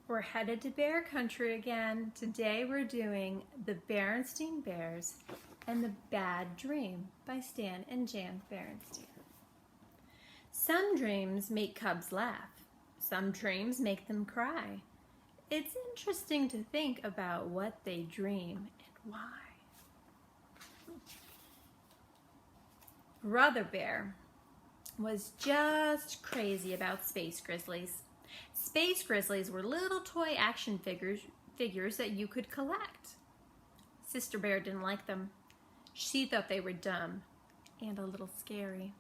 We're headed to bear country again. Today we're doing The Berenstain Bears and the Bad Dream by Stan and Jan Berenstain. Some dreams make cubs laugh. Some dreams make them cry. It's interesting to think about what they dream and why. Brother Bear was just crazy about space grizzlies. Space grizzlies were little toy action figures that you could collect. Sister Bear didn't like them. She thought they were dumb and a little scary.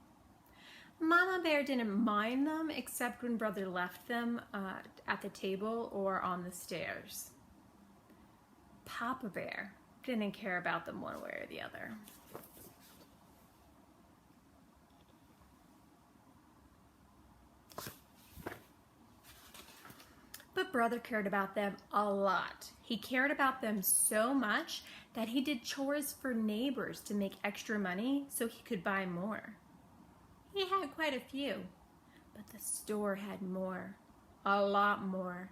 Mama Bear didn't mind them except when Brother left them at the table or on the stairs. Papa Bear didn't care about them one way or the other. But Brother cared about them a lot. He cared about them so much that he did chores for neighbors to make extra money so he could buy more. He had quite a few, but the store had more, a lot more.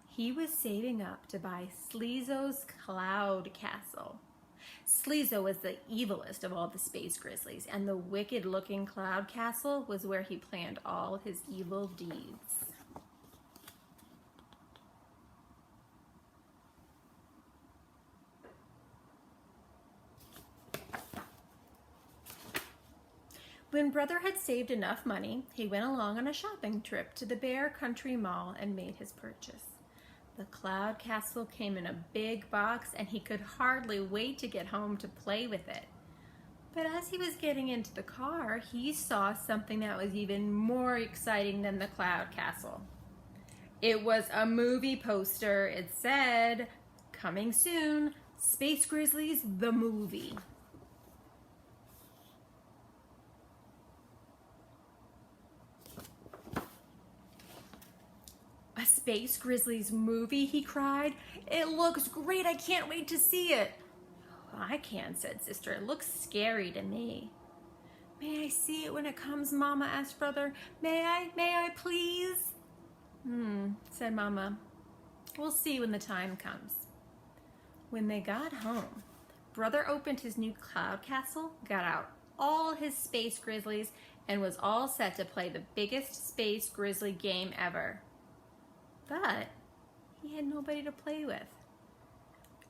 He was saving up to buy Sleezo's Cloud Castle. Sleezo was the evilest of all the space grizzlies, and the wicked-looking Cloud Castle was where he planned all his evil deeds. When Brother had saved enough money, he went along on a shopping trip to the Bear Country Mall and made his purchase. The Cloud Castle came in a big box and he could hardly wait to get home to play with it. But as he was getting into the car, he saw something that was even more exciting than the Cloud Castle. It was a movie poster. It said, "Coming soon, Space Grizzlies, the movie." "A Space Grizzlies movie?" he cried. "It looks great. I can't wait to see it." "I can," said Sister. "It looks scary to me." "May I see it when it comes, Mama?" asked Brother. May I please?" Said Mama. "We'll see when the time comes." When they got home, Brother opened his new Cloud Castle, got out all his Space Grizzlies, and was all set to play the biggest Space Grizzly game ever. But he had nobody to play with.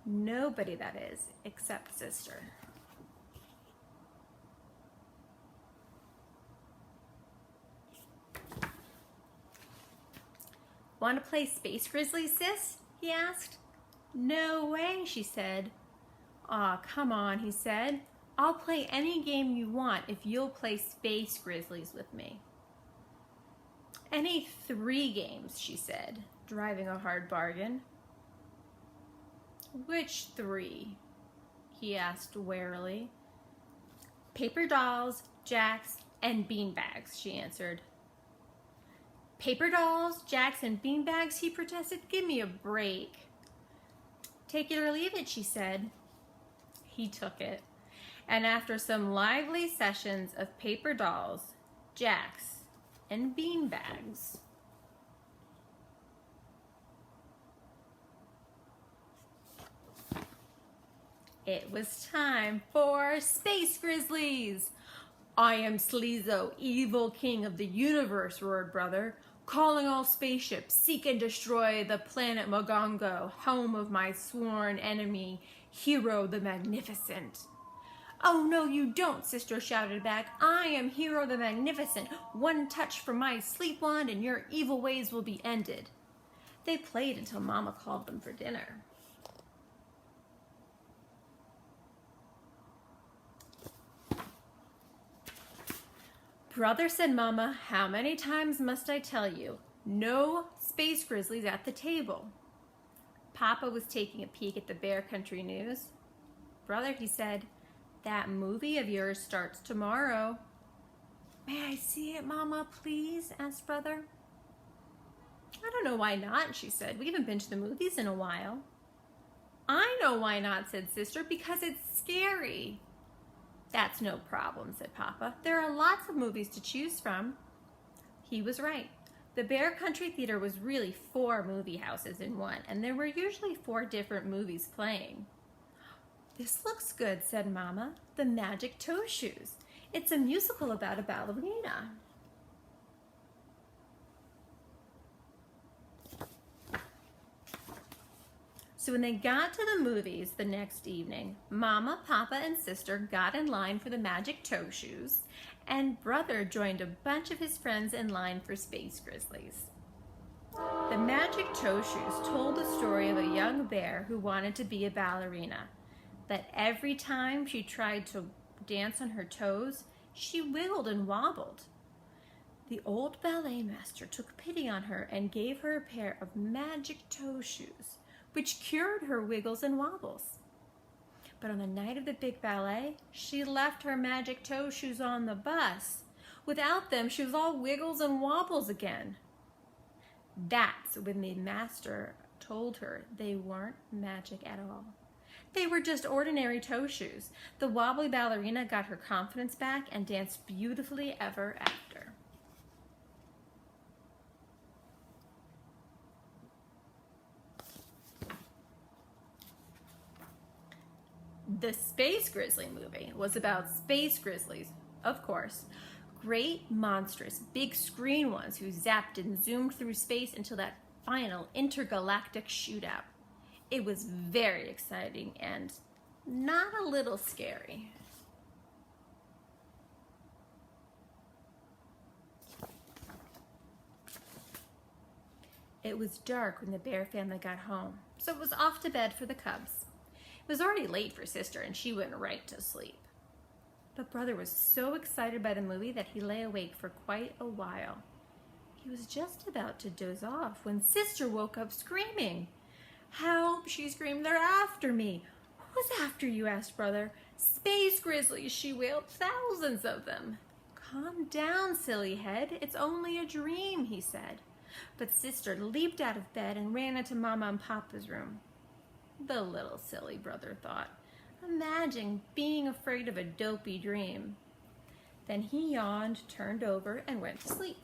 Nobody, that is, except Sister. "Want to play Space Grizzly, sis?" he asked. "No way," she said. "Aw, come on," he said. "I'll play any game you want if you'll play Space Grizzlies with me." "Any 3 games," she said, driving a hard bargain. "Which 3?" he asked warily. "Paper dolls, jacks, and beanbags," she answered. "Paper dolls, jacks, and beanbags?" he protested. "Give me a break." "Take it or leave it," she said. He took it, and after some lively sessions of paper dolls, jacks, and beanbags, it was time for Space Grizzlies. "I am Sleezo, evil king of the universe," roared Brother. "Calling all spaceships, seek and destroy the planet Mogongo, home of my sworn enemy, Hero the Magnificent." "Oh, no, you don't," Sister shouted back. "I am Hero the Magnificent. One touch from my sleep wand and your evil ways will be ended." They played until Mama called them for dinner. "Brother," said Mama, "how many times must I tell you? No Space Grizzlies at the table." Papa was taking a peek at the Bear Country News. "Brother," he said, "that movie of yours starts tomorrow." "May I see it, Mama, please?" asked Brother. "I don't know why not," she said. "We haven't been to the movies in a while." "I know why not," said Sister, "because it's scary." "That's no problem," said Papa. "There are lots of movies to choose from." He was right. The Bear Country Theater was really 4 movie houses in one, and there were usually 4 different movies playing. "This looks good," said Mama. "The Magic Toe Shoes. It's a musical about a ballerina." So when they got to the movies the next evening, Mama, Papa, and Sister got in line for the Magic Toe Shoes, and Brother joined a bunch of his friends in line for Space Grizzlies. The Magic Toe Shoes told the story of a young bear who wanted to be a ballerina, but every time she tried to dance on her toes, she wiggled and wobbled. The old ballet master took pity on her and gave her a pair of magic toe shoes, which cured her wiggles and wobbles. But on the night of the big ballet, she left her magic toe shoes on the bus. Without them, she was all wiggles and wobbles again. That's when the master told her they weren't magic at all. They were just ordinary toe shoes. The wobbly ballerina got her confidence back and danced beautifully ever after. The Space Grizzly movie was about space grizzlies, of course. Great, monstrous, big screen ones who zapped and zoomed through space until that final intergalactic shootout. It was very exciting and not a little scary. It was dark when the Bear family got home, so it was off to bed for the cubs. It was already late for Sister, and she went right to sleep. But Brother was so excited by the movie that he lay awake for quite a while. He was just about to doze off when Sister woke up screaming. "Help!" she screamed. "They're after me." "Who's after you?" asked Brother. "Space grizzlies," she wailed. "Thousands of them." "Calm down, silly head. It's only a dream," he said. But Sister leaped out of bed and ran into Mama and Papa's room. The little silly Brother thought. Imagine being afraid of a dopey dream. Then he yawned, turned over, and went to sleep.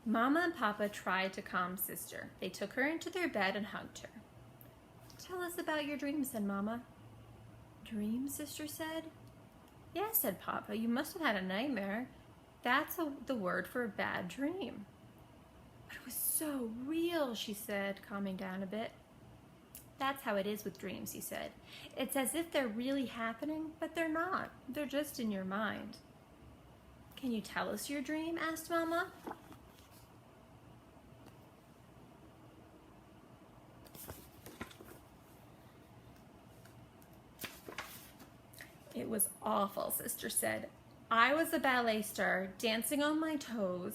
Mama and Papa tried to calm Sister. They took her into their bed and hugged her. "Tell us about your dreams," said Mama. "Dreams?" Sister said. "Yes," said Papa. "You must have had a nightmare. That's the word for a bad dream." "But it was so real," she said, calming down a bit. "That's how it is with dreams," he said. "It's as if they're really happening, but they're not. They're just in your mind." "Can you tell us your dream?" asked Mama. "It was awful," Sister said. "I was a ballet star dancing on my toes,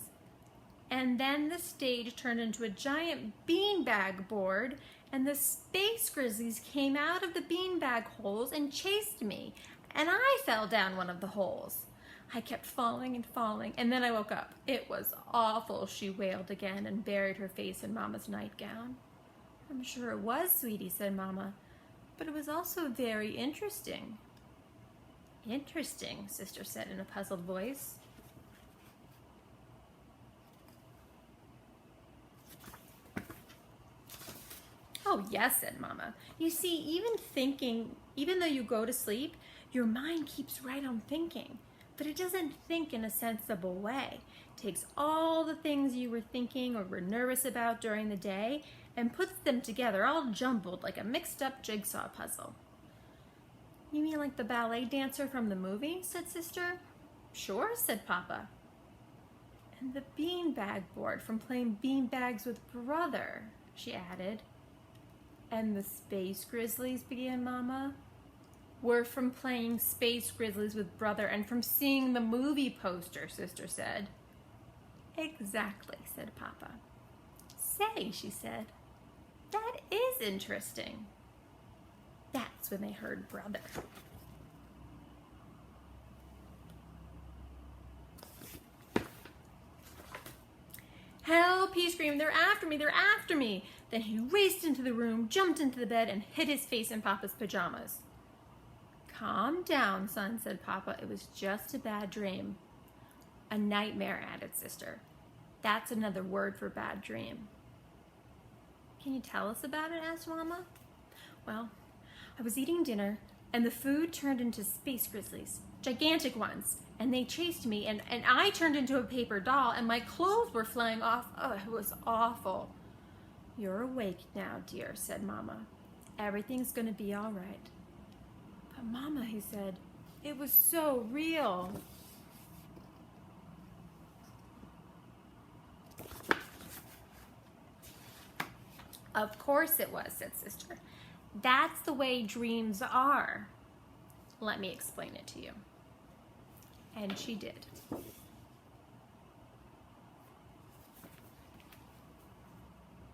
and then the stage turned into a giant beanbag board, and the space grizzlies came out of the beanbag holes and chased me, and I fell down one of the holes. I kept falling and falling, and then I woke up. It was awful," she wailed again and buried her face in Mama's nightgown. "I'm sure it was, sweetie," said Mama, "but it was also very interesting." "Interesting," Sister said in a puzzled voice. "Oh, yes," said Mama. "You see, even though you go to sleep, your mind keeps right on thinking, but it doesn't think in a sensible way. It takes all the things you were thinking or were nervous about during the day and puts them together all jumbled like a mixed up jigsaw puzzle." "You mean like the ballet dancer from the movie?" said Sister. "Sure," said Papa. "And the beanbag board from playing beanbags with Brother," she added. "And the space grizzlies," began Mama. "Were from playing space grizzlies with Brother and from seeing the movie poster," Sister said. "Exactly," said Papa. "Say," she said, "that is interesting." That's when they heard Brother. "Help," he screamed. "They're after me, they're after me." Then he raced into the room, jumped into the bed, and hid his face in Papa's pajamas. Calm down, son, said Papa. It was just a bad dream. A nightmare, added Sister. That's another word for bad dream. Can you tell us about it? Asked Mama. Well, I was eating dinner, and the food turned into space grizzlies, gigantic ones, and they chased me, and I turned into a paper doll, and my clothes were flying off. Oh, it was awful. You're awake now, dear, said Mama. Everything's going to be all right. But Mama, he said, it was so real. Of course it was, said Sister. That's the way dreams are. Let me explain it to you. And she did.